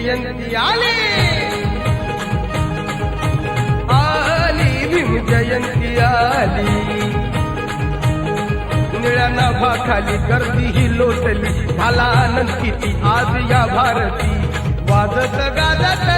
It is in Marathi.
जयंती आली आली भीम जयंती आली निळ्या नाभाखाली गर्दी ही लोटली झाला आनंद किती आज या भारती वाजत गाजत